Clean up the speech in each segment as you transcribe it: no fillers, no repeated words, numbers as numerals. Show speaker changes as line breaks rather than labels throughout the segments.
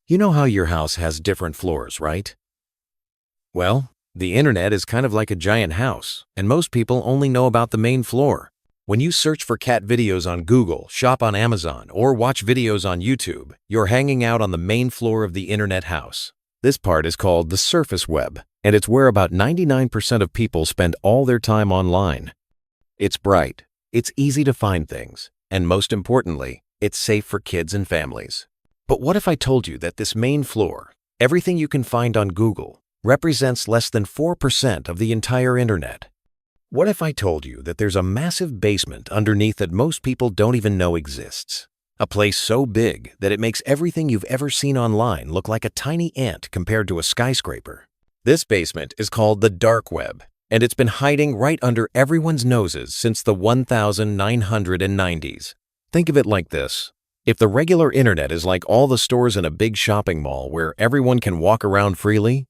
You know how your house has different floors, right? Well, the internet is kind of like a giant house, and most people only know about the main floor. When you search for cat videos on Google, shop on Amazon, or watch videos on YouTube, you're hanging out on the main floor of the internet house. This part is called the surface web, and it's where about 99% of people spend all their time online. It's bright, it's easy to find things, and most importantly, it's safe for kids and families. But what if I told you that this main floor, everything you can find on Google, represents less than 4% of the entire internet? What if I told you that there's a massive basement underneath that most people don't even know exists? A place so big that it makes everything you've ever seen online look like a tiny ant compared to a skyscraper. This basement is called the dark web, and it's been hiding right under everyone's noses since the 1990s. Think of it like this. If the regular internet is like all the stores in a big shopping mall where everyone can walk around freely,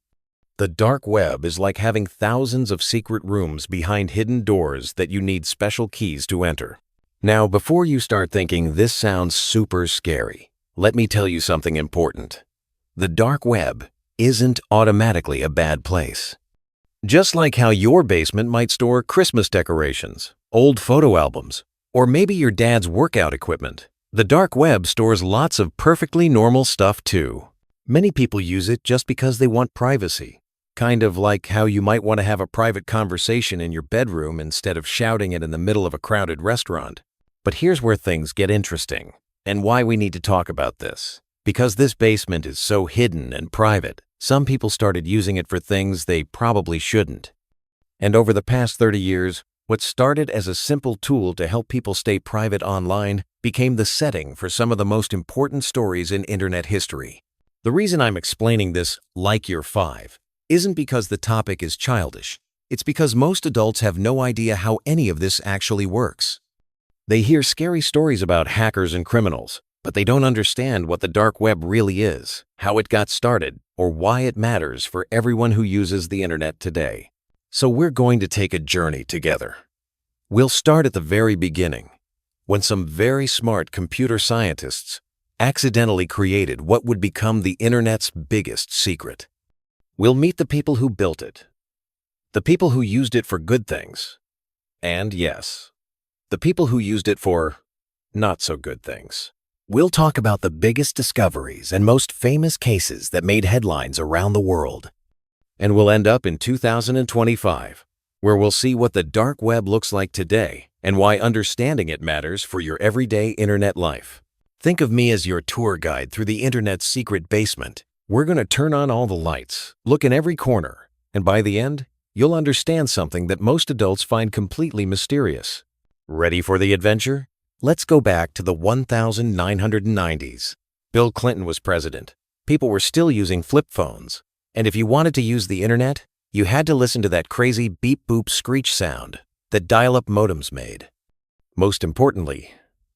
the dark web is like having thousands of secret rooms behind hidden doors that you need special keys to enter. Now, before you start thinking this sounds super scary, let me tell you something important. The dark web isn't automatically a bad place. Just like how your basement might store Christmas decorations, old photo albums, or maybe your dad's workout equipment, the dark web stores lots of perfectly normal stuff too. Many people use it just because they want privacy. Kind of like how you might want to have a private conversation in your bedroom instead of shouting it in the middle of a crowded restaurant. But here's where things get interesting, and why we need to talk about this. Because this basement is so hidden and private, some people started using it for things they probably shouldn't. And over the past 30 years, what started as a simple tool to help people stay private online became the setting for some of the most important stories in internet history. The reason I'm explaining this like you're 5 isn't because the topic is childish. It's because most adults have no idea how any of this actually works. They hear scary stories about hackers and criminals, but they don't understand what the dark web really is, how it got started, or why it matters for everyone who uses the internet today. So we're going to take a journey together. We'll start at the very beginning, when some very smart computer scientists accidentally created what would become the internet's biggest secret. We'll meet the people who built it, the people who used it for good things, and yes, the people who used it for not so good things. We'll talk about the biggest discoveries and most famous cases that made headlines around the world. And we'll end up in 2025, where we'll see what the dark web looks like today and why understanding it matters for your everyday internet life. Think of me as your tour guide through the internet's secret basement. We're going to turn on all the lights, look in every corner, and by the end, you'll understand something that most adults find completely mysterious. Ready for the adventure? Let's go back to the 1990s. Bill Clinton was president. People were still using flip phones. And if you wanted to use the internet, you had to listen to that crazy beep-boop screech sound that dial-up modems made. Most importantly,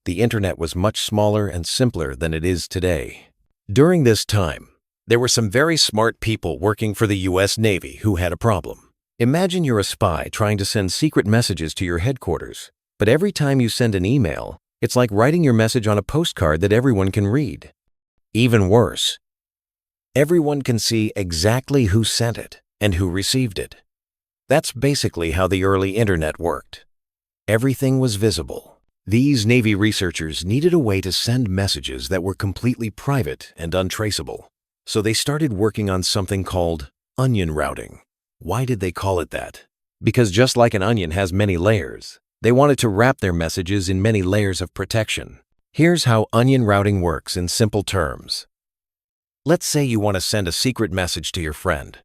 the internet was much smaller and simpler than it is today. During this time, there were some very smart people working for the US Navy who had a problem. Imagine you're a spy trying to send secret messages to your headquarters, but every time you send an email, it's like writing your message on a postcard that everyone can read. Even worse, everyone can see exactly who sent it and who received it. That's basically how the early internet worked. Everything was visible. These Navy researchers needed a way to send messages that were completely private and untraceable. So they started working on something called onion routing. Why did they call it that? Because just like an onion has many layers, they wanted to wrap their messages in many layers of protection. Here's how onion routing works in simple terms. Let's say you want to send a secret message to your friend,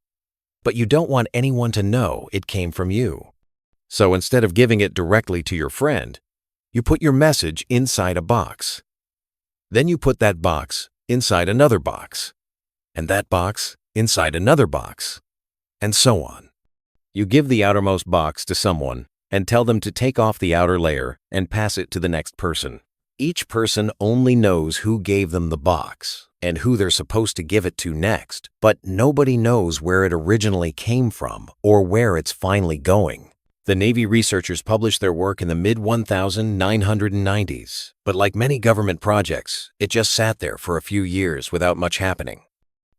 but you don't want anyone to know it came from you. So instead of giving it directly to your friend, you put your message inside a box. Then you put that box inside another box, and that box inside another box, and so on. You give the outermost box to someone and tell them to take off the outer layer and pass it to the next person. Each person only knows who gave them the box and who they're supposed to give it to next, but nobody knows where it originally came from or where it's finally going. The Navy researchers published their work in the mid-1990s, but like many government projects, it just sat there for a few years without much happening.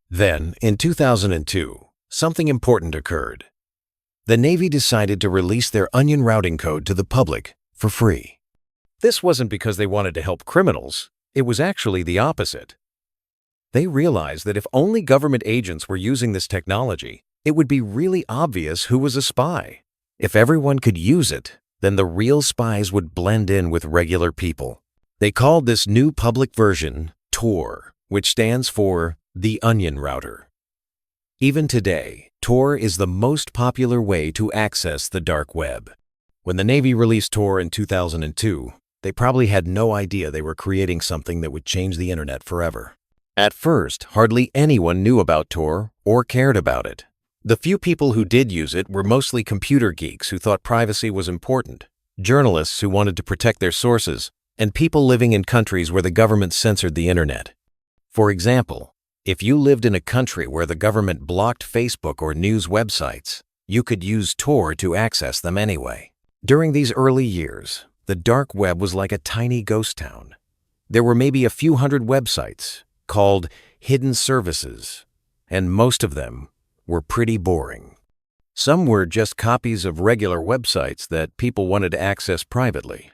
Then, in 2002, something important occurred. The Navy decided to release their Onion routing code to the public for free. This wasn't because they wanted to help criminals. It was actually the opposite. They realized that if only government agents were using this technology, it would be really obvious who was a spy. If everyone could use it, then the real spies would blend in with regular people. They called this new public version Tor, which stands for the Onion Router. Even today, Tor is the most popular way to access the dark web. When the Navy released Tor in 2002, they probably had no idea they were creating something that would change the internet forever. At first, hardly anyone knew about Tor or cared about it. The few people who did use it were mostly computer geeks who thought privacy was important, journalists who wanted to protect their sources, and people living in countries where the government censored the internet. For example, if you lived in a country where the government blocked Facebook or news websites, you could use Tor to access them anyway. During these early years, the dark web was like a tiny ghost town. There were maybe a few hundred websites called hidden services, and most of them were pretty boring. Some were just copies of regular websites that people wanted to access privately.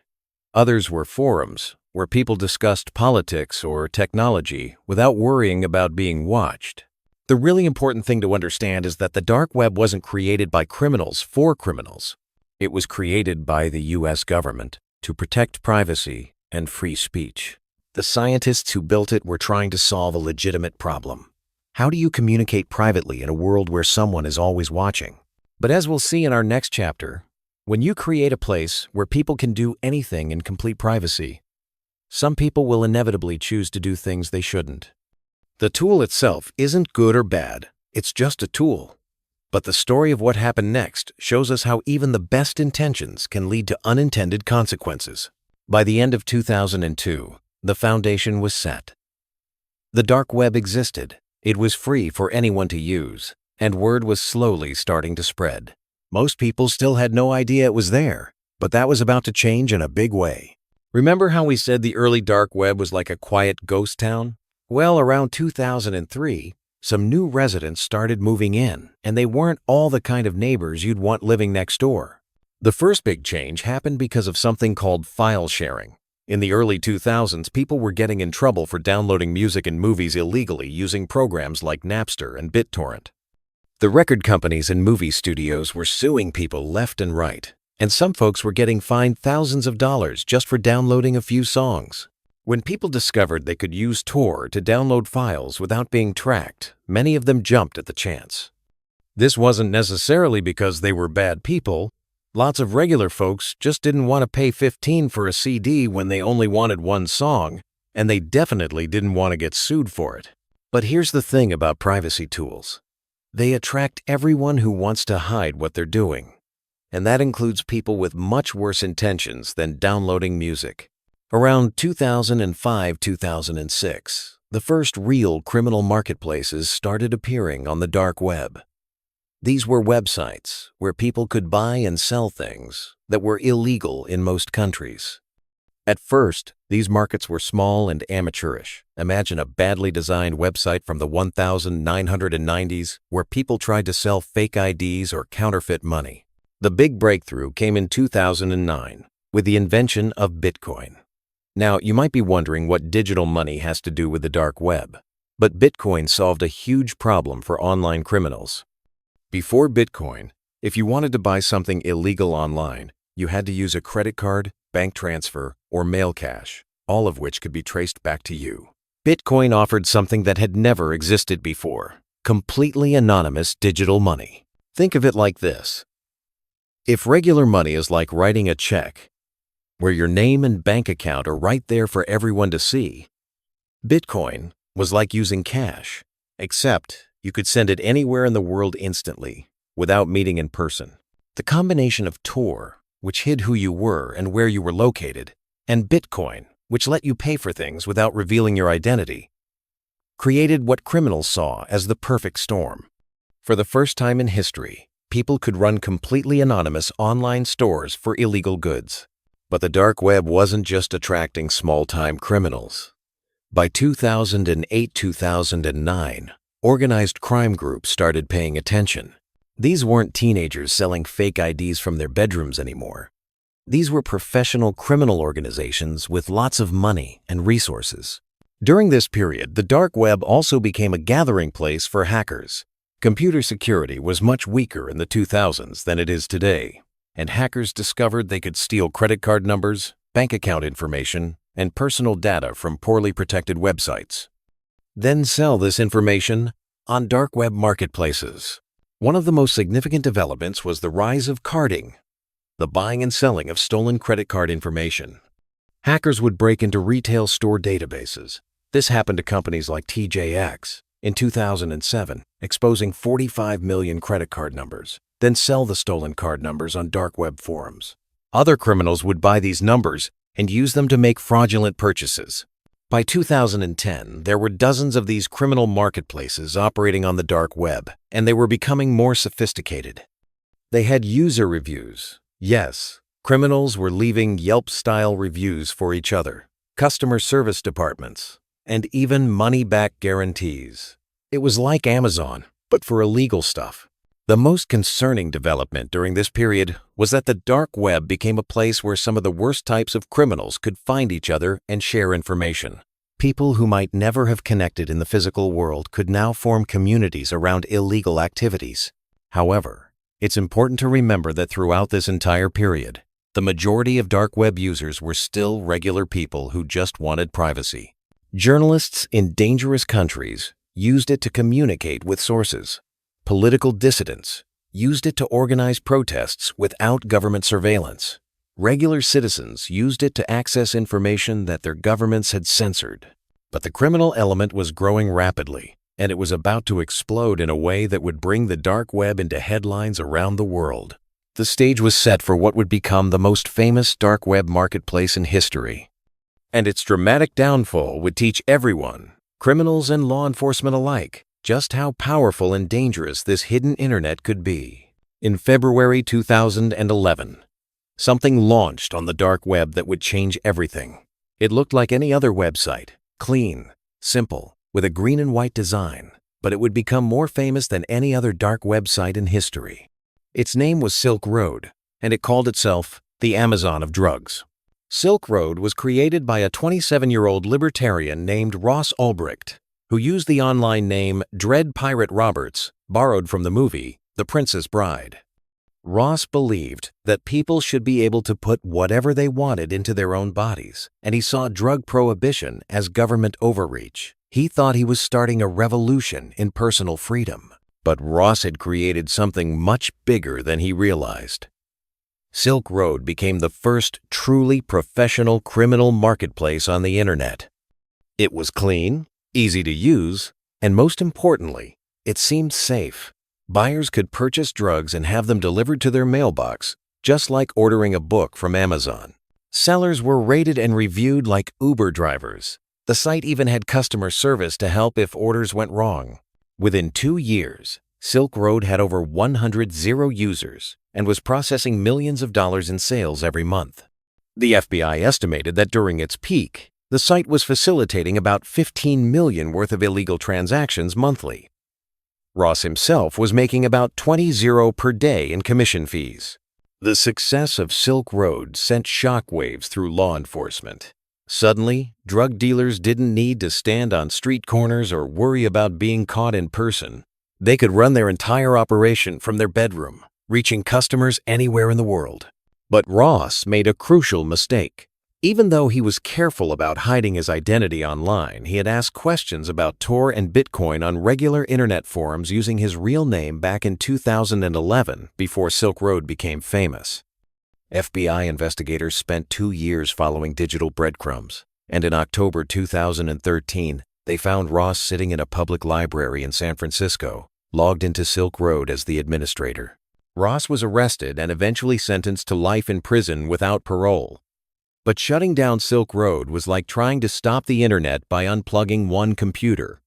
Others were forums where people discussed politics or technology without worrying about being watched. The really important thing to understand is that the dark web wasn't created by criminals for criminals. It was created by the U.S. government to protect privacy and free speech. The scientists who built it were trying to solve a legitimate problem. How do you communicate privately in a world where someone is always watching? But as we'll see in our next chapter, when you create a place where people can do anything in complete privacy, some people will inevitably choose to do things they shouldn't. The tool itself isn't good or bad, it's just a tool. But the story of what happened next shows us how even the best intentions can lead to unintended consequences. By the end of 2002, the foundation was set. The dark web existed. It was free for anyone to use, and word was slowly starting to spread. Most people still had no idea it was there, but that was about to change in a big way. Remember how we said the early dark web was like a quiet ghost town? Well, around 2003, some new residents started moving in, and they weren't all the kind of neighbors you'd want living next door. The first big change happened because of something called file sharing. In the early 2000s, people were getting in trouble for downloading music and movies illegally using programs like Napster and BitTorrent. The record companies and movie studios were suing people left and right, and some folks were getting fined thousands of dollars just for downloading a few songs. When people discovered they could use Tor to download files without being tracked, many of them jumped at the chance. This wasn't necessarily because they were bad people. Lots of regular folks just didn't want to pay $15 for a CD when they only wanted one song, and they definitely didn't want to get sued for it. But here's the thing about privacy tools. They attract everyone who wants to hide what they're doing, and that includes people with much worse intentions than downloading music. Around 2005-2006, the first real criminal marketplaces started appearing on the dark web. These were websites where people could buy and sell things that were illegal in most countries. At first, these markets were small and amateurish. Imagine a badly designed website from the 1990s where people tried to sell fake IDs or counterfeit money. The big breakthrough came in 2009 with the invention of Bitcoin. Now, you might be wondering what digital money has to do with the dark web, but Bitcoin solved a huge problem for online criminals. Before Bitcoin, if you wanted to buy something illegal online, you had to use a credit card, bank transfer, or mail cash, all of which could be traced back to you. Bitcoin offered something that had never existed before: completely anonymous digital money. Think of it like this. If regular money is like writing a check, where your name and bank account are right there for everyone to see, Bitcoin was like using cash, except you could send it anywhere in the world instantly, without meeting in person. The combination of Tor, which hid who you were and where you were located, and Bitcoin, which let you pay for things without revealing your identity, created what criminals saw as the perfect storm. For the first time in history, people could run completely anonymous online stores for illegal goods. But the dark web wasn't just attracting small-time criminals. By 2008-2009, organized crime groups started paying attention. These weren't teenagers selling fake IDs from their bedrooms anymore. These were professional criminal organizations with lots of money and resources. During this period, the dark web also became a gathering place for hackers. Computer security was much weaker in the 2000s than it is today, and hackers discovered they could steal credit card numbers, bank account information, and personal data from poorly protected websites. Then sell this information on dark web marketplaces. One of the most significant developments was the rise of carding, the buying and selling of stolen credit card information. Hackers would break into retail store databases. This happened to companies like TJX in 2007, exposing 45 million credit card numbers, then sell the stolen card numbers on dark web forums. Other criminals would buy these numbers and use them to make fraudulent purchases. By 2010, there were dozens of these criminal marketplaces operating on the dark web, and they were becoming more sophisticated. They had user reviews. Yes, criminals were leaving Yelp-style reviews for each other, customer service departments, and even money-back guarantees. It was like Amazon, but for illegal stuff. The most concerning development during this period was that the dark web became a place where some of the worst types of criminals could find each other and share information. People who might never have connected in the physical world could now form communities around illegal activities. However, it's important to remember that throughout this entire period, the majority of dark web users were still regular people who just wanted privacy. Journalists in dangerous countries used it to communicate with sources. Political dissidents used it to organize protests without government surveillance. Regular citizens used it to access information that their governments had censored. But the criminal element was growing rapidly, and it was about to explode in a way that would bring the dark web into headlines around the world. The stage was set for what would become the most famous dark web marketplace in history. And its dramatic downfall would teach everyone, criminals and law enforcement alike, just how powerful and dangerous this hidden internet could be. In February 2011, something launched on the dark web that would change everything. It looked like any other website, clean, simple, with a green and white design, but it would become more famous than any other dark website in history. Its name was Silk Road, and it called itself the Amazon of drugs. Silk Road was created by a 27-year-old libertarian named Ross Ulbricht, who used the online name Dread Pirate Roberts, borrowed from the movie The Princess Bride. Ross believed that people should be able to put whatever they wanted into their own bodies, and he saw drug prohibition as government overreach. He thought he was starting a revolution in personal freedom. But Ross had created something much bigger than he realized. Silk Road became the first truly professional criminal marketplace on the internet. It was clean, easy to use, and most importantly, it seemed safe. Buyers could purchase drugs and have them delivered to their mailbox, just like ordering a book from Amazon. Sellers were rated and reviewed like Uber drivers. The site even had customer service to help if orders went wrong. Within 2 years, Silk Road had over 100 users and was processing millions of dollars in sales every month. The FBI estimated that during its peak, the site was facilitating about 15 million worth of illegal transactions monthly. Ross himself was making about 20 per day in commission fees. The success of Silk Road sent shockwaves through law enforcement. Suddenly, drug dealers didn't need to stand on street corners or worry about being caught in person. They could run their entire operation from their bedroom, reaching customers anywhere in the world. But Ross made a crucial mistake. Even though he was careful about hiding his identity online, he had asked questions about Tor and Bitcoin on regular internet forums using his real name back in 2011 before Silk Road became famous. FBI investigators spent 2 years following digital breadcrumbs, and in October 2013, they found Ross sitting in a public library in San Francisco, logged into Silk Road as the administrator. Ross was arrested and eventually sentenced to life in prison without parole. But shutting down Silk Road was like trying to stop the internet by unplugging one computer.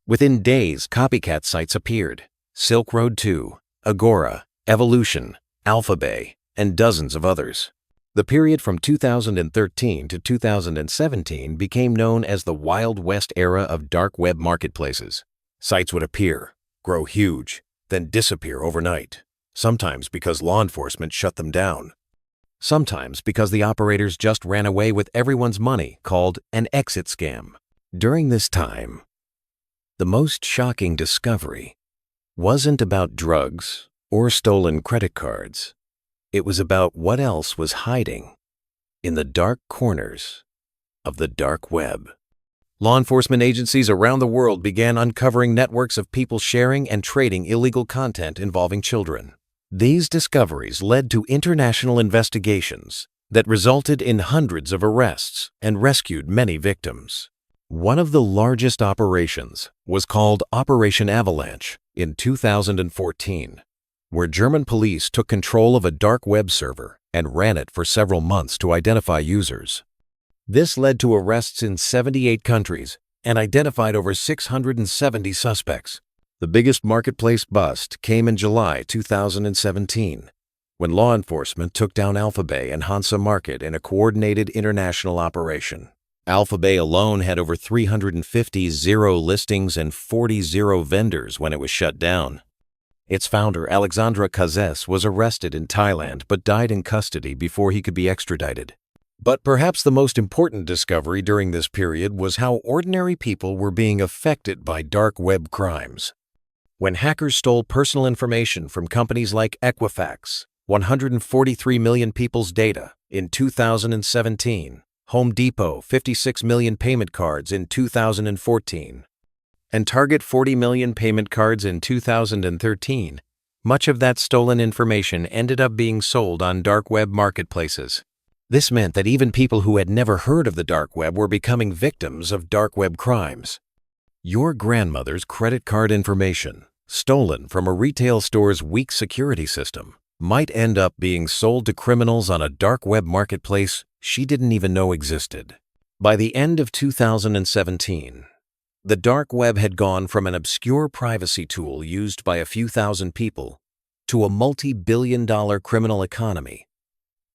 Within days, copycat sites appeared: Silk Road 2, Agora, Evolution, Alphabay, and dozens of others. The period from 2013 to 2017 became known as the Wild West era of dark web marketplaces. Sites would appear, grow huge, then disappear overnight, sometimes because law enforcement shut them down, sometimes because the operators just ran away with everyone's money, called an exit scam. During this time, the most shocking discovery wasn't about drugs or stolen credit cards. It was about what else was hiding in the dark corners of the dark web. Law enforcement agencies around the world began uncovering networks of people sharing and trading illegal content involving children. These discoveries led to international investigations that resulted in hundreds of arrests and rescued many victims. One of the largest operations was called Operation Avalanche in 2014, where German police took control of a dark web server and ran it for several months to identify users. This led to arrests in 78 countries and identified over 670 suspects. The biggest marketplace bust came in July 2017, when law enforcement took down Alphabay and Hansa Market in a coordinated international operation. Alphabay alone had over 350 zero listings and 40 zero vendors when it was shut down. Its founder, Alexandre Cazès, was arrested in Thailand but died in custody before he could be extradited. But perhaps the most important discovery during this period was how ordinary people were being affected by dark web crimes. When hackers stole personal information from companies like Equifax, 143 million people's data in 2017, Home Depot, 56 million payment cards in 2014, and Target 40 million payment cards in 2013, much of that stolen information ended up being sold on dark web marketplaces. This meant that even people who had never heard of the dark web were becoming victims of dark web crimes. Your grandmother's credit card information, stolen from a retail store's weak security system, might end up being sold to criminals on a dark web marketplace she didn't even know existed. By the end of 2017, the dark web had gone from an obscure privacy tool used by a few thousand people to a multi-billion-dollar criminal economy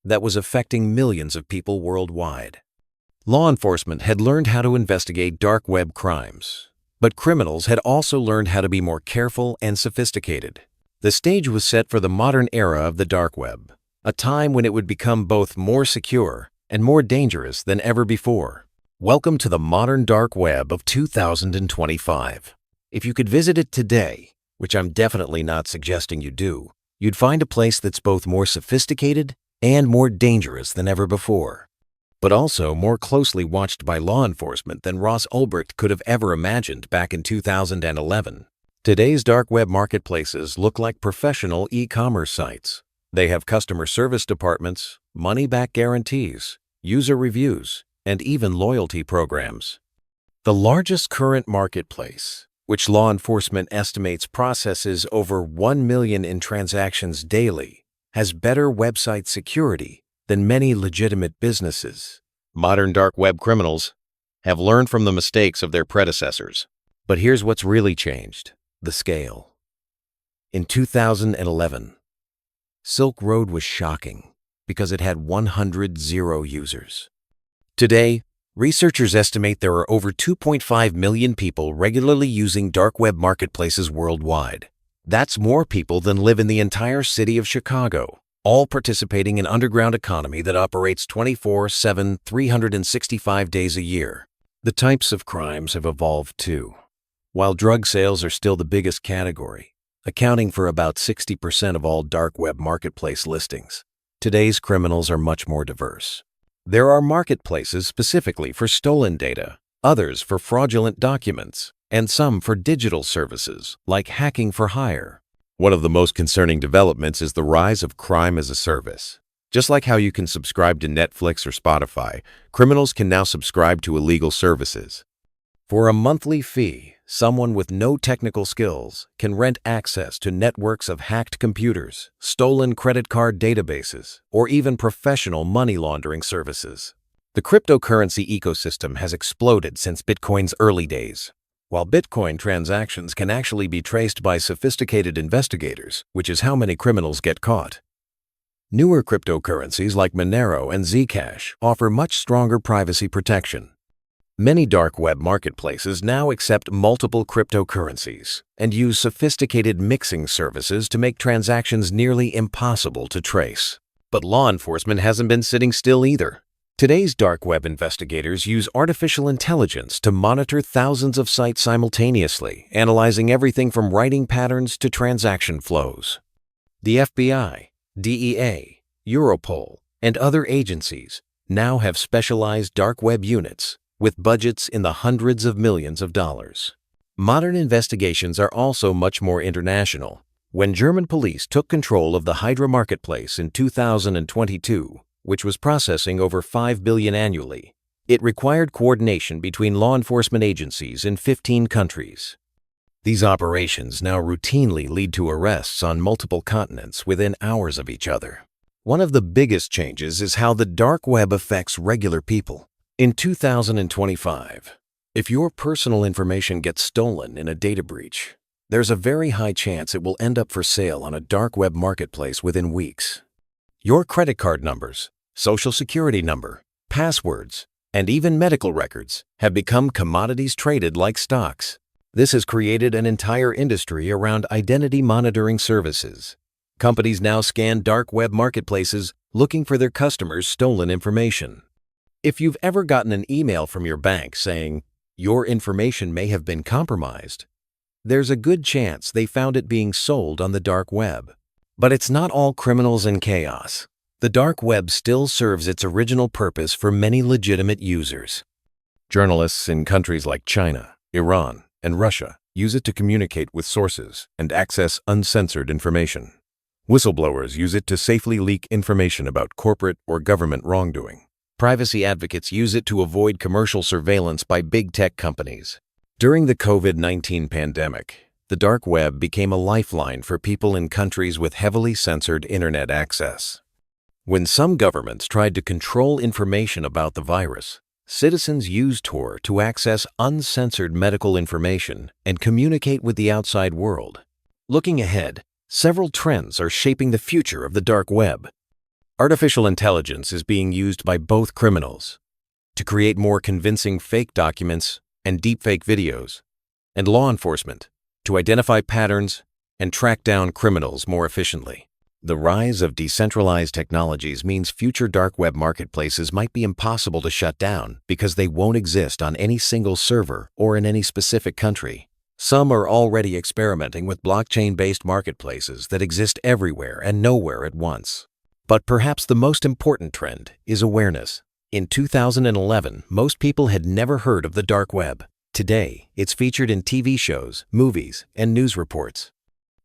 that was affecting millions of people worldwide. Law enforcement had learned how to investigate dark web crimes, but criminals had also learned how to be more careful and sophisticated. The stage was set for the modern era of the dark web, a time when it would become both more secure and more dangerous than ever before. Welcome to the modern dark web of 2025. If you could visit it today, which I'm definitely not suggesting you do, you'd find a place that's both more sophisticated and more dangerous than ever before, but also more closely watched by law enforcement than Ross Ulbricht could have ever imagined back in 2011. Today's dark web marketplaces look like professional e-commerce sites. They have customer service departments, money-back guarantees, user reviews, and even loyalty programs. The largest current marketplace, which law enforcement estimates processes over 1 million in transactions daily, has better website security than many legitimate businesses. Modern dark web criminals have learned from the mistakes of their predecessors. But here's what's really changed: the scale. In 2011, Silk Road was shocking because it had 100 zero users. Today, researchers estimate there are over 2.5 million people regularly using dark web marketplaces worldwide. That's more people than live in the entire city of Chicago, all participating in an underground economy that operates 24/7, 365 days a year. The types of crimes have evolved too. While drug sales are still the biggest category, accounting for about 60% of all dark web marketplace listings, today's criminals are much more diverse. There are marketplaces specifically for stolen data, others for fraudulent documents, and some for digital services, like hacking for hire. One of the most concerning developments is the rise of crime as a service. Just like how you can subscribe to Netflix or Spotify, criminals can now subscribe to illegal services. For a monthly fee, someone with no technical skills can rent access to networks of hacked computers, stolen credit card databases, or even professional money laundering services. The cryptocurrency ecosystem has exploded since Bitcoin's early days. While Bitcoin transactions can actually be traced by sophisticated investigators, which is how many criminals get caught. Newer cryptocurrencies like Monero and Zcash offer much stronger privacy protection. Many dark web marketplaces now accept multiple cryptocurrencies and use sophisticated mixing services to make transactions nearly impossible to trace. But law enforcement hasn't been sitting still either. Today's dark web investigators use artificial intelligence to monitor thousands of sites simultaneously, analyzing everything from writing patterns to transaction flows. The FBI, DEA, Europol, and other agencies now have specialized dark web units with budgets in the hundreds of millions of dollars. Modern investigations are also much more international. When German police took control of the Hydra marketplace in 2022, which was processing over $5 billion annually, it required coordination between law enforcement agencies in 15 countries. These operations now routinely lead to arrests on multiple continents within hours of each other. One of the biggest changes is how the dark web affects regular people. In 2025, if your personal information gets stolen in a data breach, there's a very high chance it will end up for sale on a dark web marketplace within weeks. Your credit card numbers, social security number, passwords, and even medical records have become commodities traded like stocks. This has created an entire industry around identity monitoring services. Companies now scan dark web marketplaces looking for their customers' stolen information. If you've ever gotten an email from your bank saying your information may have been compromised, there's a good chance they found it being sold on the dark web. But it's not all criminals and chaos. The dark web still serves its original purpose for many legitimate users. Journalists in countries like China, Iran, and Russia use it to communicate with sources and access uncensored information. Whistleblowers use it to safely leak information about corporate or government wrongdoing. Privacy advocates use it to avoid commercial surveillance by big tech companies. During the COVID-19 pandemic, the dark web became a lifeline for people in countries with heavily censored internet access. When some governments tried to control information about the virus, citizens used Tor to access uncensored medical information and communicate with the outside world. Looking ahead, several trends are shaping the future of the dark web. Artificial intelligence is being used by both criminals to create more convincing fake documents and deepfake videos, and law enforcement to identify patterns and track down criminals more efficiently. The rise of decentralized technologies means future dark web marketplaces might be impossible to shut down because they won't exist on any single server or in any specific country. Some are already experimenting with blockchain-based marketplaces that exist everywhere and nowhere at once. But perhaps the most important trend is awareness. In 2011, most people had never heard of the dark web. Today, it's featured in TV shows, movies, and news reports.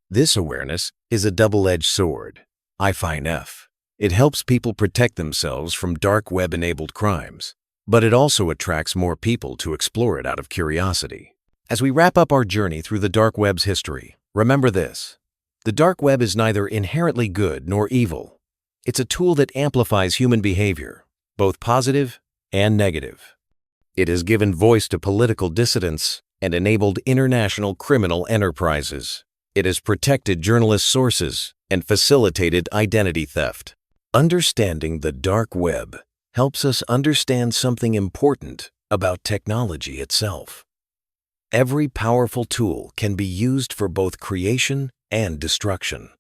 This awareness is a double-edged sword. I5F. It helps people protect themselves from dark web-enabled crimes, but it also attracts more people to explore it out of curiosity. As we wrap up our journey through the dark web's history, remember this: the dark web is neither inherently good nor evil. It's a tool that amplifies human behavior, both positive and negative. It has given voice to political dissidents and enabled international criminal enterprises. It has protected journalist sources and facilitated identity theft. Understanding the dark web helps us understand something important about technology itself. Every powerful tool can be used for both creation and destruction.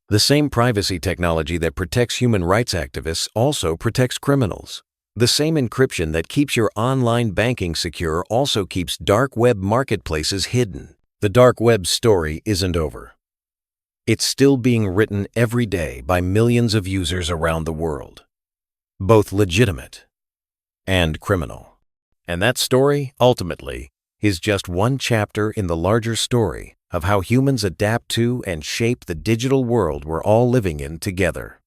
The same privacy technology that protects human rights activists also protects criminals. The same encryption that keeps your online banking secure also keeps dark web marketplaces hidden. The dark web story isn't over. It's still being written every day by millions of users around the world, both legitimate and criminal. And that story, ultimately, is just one chapter in the larger story of how humans adapt to and shape the digital world we're all living in together.